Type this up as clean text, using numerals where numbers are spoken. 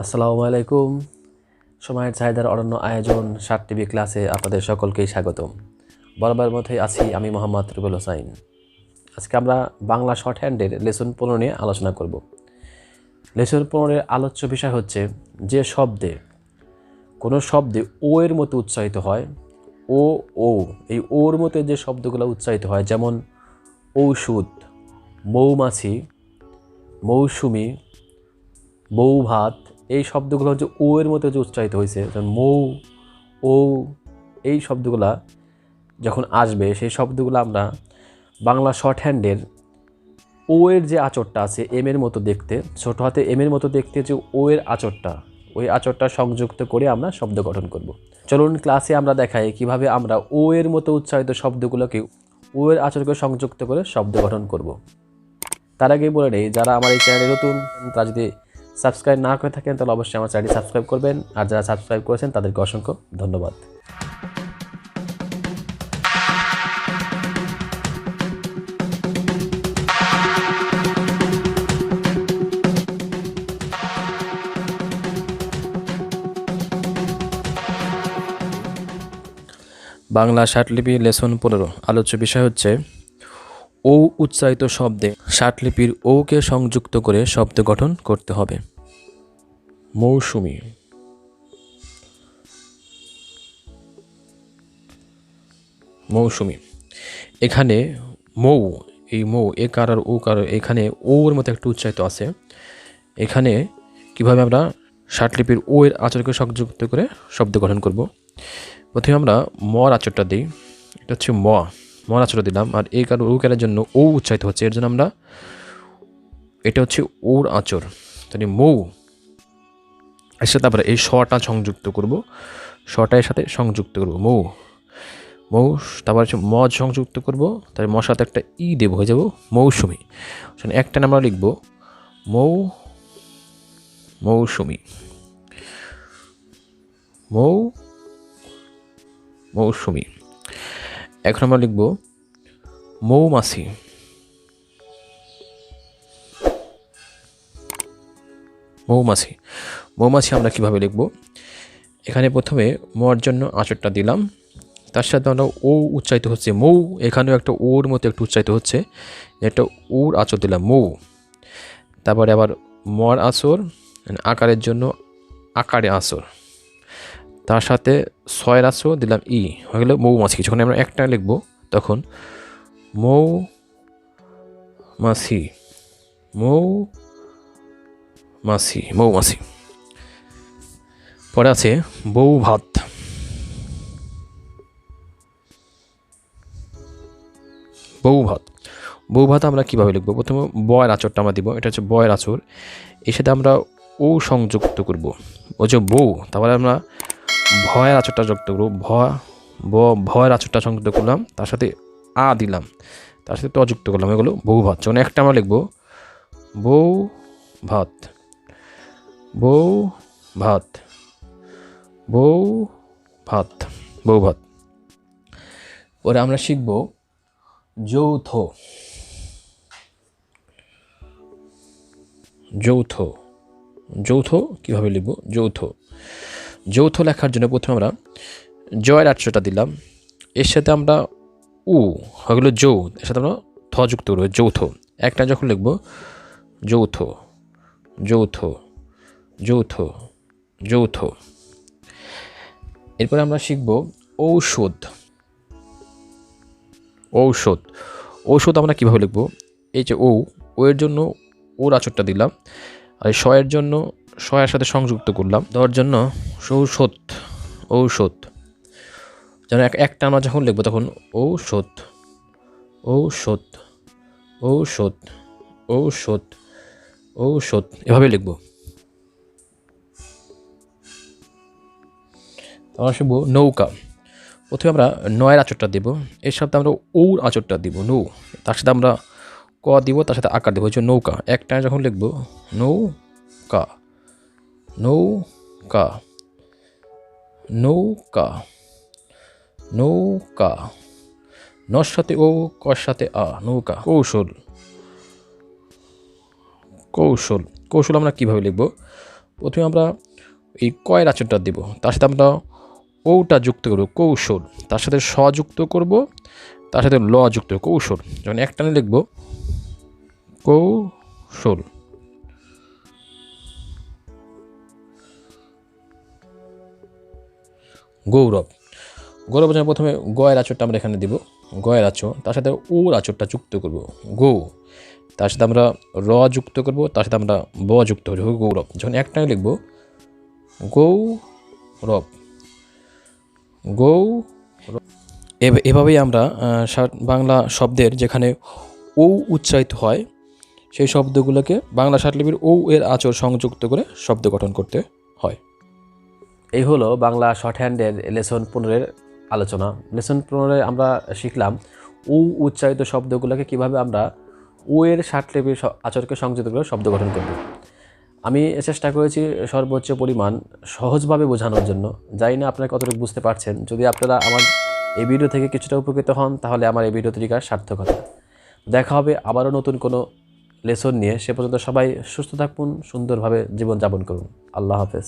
আসসালামু আলাইকুম। সময়ের চাহিদার অনন্য আয়োজন ষাটলিপি ক্লাসে আপনাদের সকলকেই স্বাগতম। বরাবর মতোই আছি আমি মোহাম্মদ রুবেল হোসাইন। আজকে আমরা বাংলা শর্ট হ্যান্ডের লেসন 15 নিয়ে আলোচনা করব। লেসন 15 আলোচ্য বিষয় হচ্ছে যে শব্দে কোনো শব্দে ও এর মতো উচ্চারিত হয়, ও ও এই ওর মতো যে শব্দগুলো উচ্চারিত হয়, যেমন ঔষধ, মৌমাছি, মৌসুমি, বউ ভাত, এই শব্দগুলো হচ্ছে ও এর মতো যে উচ্চারিত হয়েছে, যেমন মৌ, ও, এই শব্দগুলা যখন আসবে সেই শব্দগুলো আমরা বাংলা শর্ট হ্যান্ডের ও এর যে আঁচড়টা আছে এম এর মতো দেখতে, ছোট হাতে এম এর মতো দেখতে, যে ও এর আঁচড়টা, ওই আঁচড়টা সংযুক্ত করে আমরা শব্দ গঠন করব। চলুন ক্লাসে আমরা দেখাই কিভাবে আমরা ও এর মতো উচ্চারিত শব্দগুলোকে ও এর আঁচড়কে সংযুক্ত করে শব্দ গঠন করব। তার আগেই বলে নেই, যারা আমার এই চ্যানেলে নতুন তারা যদি সাবস্ক্রাইব না করে থাকেন তাহলে অবশ্যই আমার চ্যানেলটি সাবস্ক্রাইব করবেন, আর যারা সাবস্ক্রাইব করেছেন তাদেরকে অসংখ্য ধন্যবাদ। বাংলা ষাটলিপি লেসন 15 আলোচ্য বিষয় হচ্ছে ও উচ্চারিত শব্দে ষাটলিপির ওকে সংযুক্ত করে শব্দ গঠন করতে হবে। মৌসুমি, মৌসুমি, এখানে মৌ, এই মৌ এ কার ও কার, এখানে ওর মতো একটা উচ্চারিত আছে। এখানে কিভাবে আমরা ষাটলিপির ও এর আচরকে সংযুক্ত করে শব্দ গঠন করব। প্রথমে আমরা মর আচরটা দিই, এটা হচ্ছে মর আচরটা দিলাম, আর এই কার ও কারের জন্য ও উচ্চারিত হচ্ছে, এর জন্য আমরা এটা হচ্ছে ওর আচর, তাহলে মৌ। এর সাথে আমরা এই শটা সংযুক্ত করব, শটা এর সাথে সংযুক্ত করব, মৌ মৌ। তারপর হচ্ছে মজ সংযুক্ত করব, তাহলে মর সাথে একটা ই দেব, হয়ে যাব মৌসুমি। একটা আমরা লিখব মৌসুমি, মৌসুমি। এখন আমরা লিখব মৌমাছি, মৌমাছি। মৌমাছি আমরা কিভাবে লিখব, এখানে প্রথমে মর জন্য আঁচড়টা দিলাম, তার সাথে আমরা ও উচ্চারিত হচ্ছে মৌ, এখানেও একটা ওর মতো একটু উচ্চারিত হচ্ছে, একটা ওর আঁচড় দিলাম মৌ। তারপরে আবার মর আঁচড়, আকারের জন্য আকারে আঁচড়, তার সাথে ছয়ের আঁচড় দিলাম ই, হয়ে গেল মৌমাছি। যখন আমরা একটা লিখব তখন মৌমাছি, মৌমাছি। পরে আছে বউ ভাত, বউ ভাত আমরা কীভাবে লিখবো, প্রথমে বয়ের আঁচড়টা আমরা দিব, এটা হচ্ছে বয়ের আঁচড়, এর সাথে আমরা ও সংযুক্ত করব, ও যে বউ, তারপরে আমরা ভয়ের আঁচড়টা যুক্ত করবো, ভয়ের আঁচড়টা সংযুক্ত করলাম, তার সাথে আ দিলাম, তার সাথে ত যুক্ত করলাম, এগুলো বউ ভাত। যখন একটা আমরা লিখবো বউ ভাত, বউ ভাত, বউ ভাত। পরে আমরা শিখব যৌথ, কিভাবে লিখব, যৌথ লেখার জন্য প্রথমে আমরা জয়ের আঁচড়টা দিলাম, এর সাথে আমরা উ হয়ে গেল যৌ, এর সাথে আমরা থ যুক্ত করবো, যৌথ। একটা যখন লিখব যৌথ। এরপরে আমরা শিখব ঔষধ আমরা কিভাবে লিখব, এই যে ও এর জন্য ওর আঁচড়টা দিলাম, আর শয়ের জন্য শয়ের সাথে সংযুক্ত করলাম, দেওয়ার জন্য ঔষধ। যেন একটা আমরা যখন লিখবো তখন ঔষধ এভাবে লিখব। আমরা শিখব নৌকা। প্রথমে আমরা নয়ের আঁচড়টা দেব, এর সাথে আমরা ওর আঁচড়টা দিব নৌ, তার সাথে আমরা ক দিব, তার সাথে আকার দেবো, হচ্ছে নৌকা। একটা যখন লিখব নৌকা, নর সাথে ও, কর সাথে আ, নৌকা। কৌশল আমরা কিভাবে লিখব, প্রথমে আমরা এই কয়ের আচরটা দিব, তার সাথে আমরা ওটা যুক্ত করব কৌশল, তার সাথে স যুক্ত করব, তার সাথে ল যুক্ত করব কৌশল। যখন একটানে লিখব কৌশল। গৌরব, গৌরব যেন প্রথমে গয়ের আচরটা আমরা এখানে দিব, গয়ের আচর, তার সাথে ওর আচরটা যুক্ত করব গৌ, তার সাথে আমরা র যুক্ত করব, তার সাথে আমরা ব যুক্ত করব গৌরব। যখন একটানে লিখব গৌরব, গৌরব। এভাবেই আমরা বাংলা শব্দের যেখানে ও উচ্চারিত হয় সেই শব্দগুলোকে বাংলা ষাটলিপির ও এর আচর সংযুক্ত করে শব্দ গঠন করতে হয়। এই হলো বাংলা শর্ট হ্যান্ডের লেসন 15-এর আলোচনা। লেসন 15-এ আমরা শিখলাম উ উচ্চারিত শব্দগুলোকে কিভাবে আমরা ও এর ষাটলিপির আচরকে সংযুক্ত করে শব্দ গঠন করব। আমি চেষ্টা করেছি সর্বোচ্চ পরিমাণ সহজভাবে বোঝানোর জন্য। জানি না আপনারা কতটুকু বুঝতে পারছেন। যদি আপনারা আমার এই ভিডিও থেকে কিছুটা উপকৃত হন তাহলে আমার এই ভিডিও তৈরির সার্থকতা। দেখা হবে আবারও নতুন কোনো লেসন নিয়ে। সে পর্যন্ত সবাই সুস্থ থাকুন, সুন্দরভাবে জীবনযাপন করুন। আল্লাহ হাফেজ।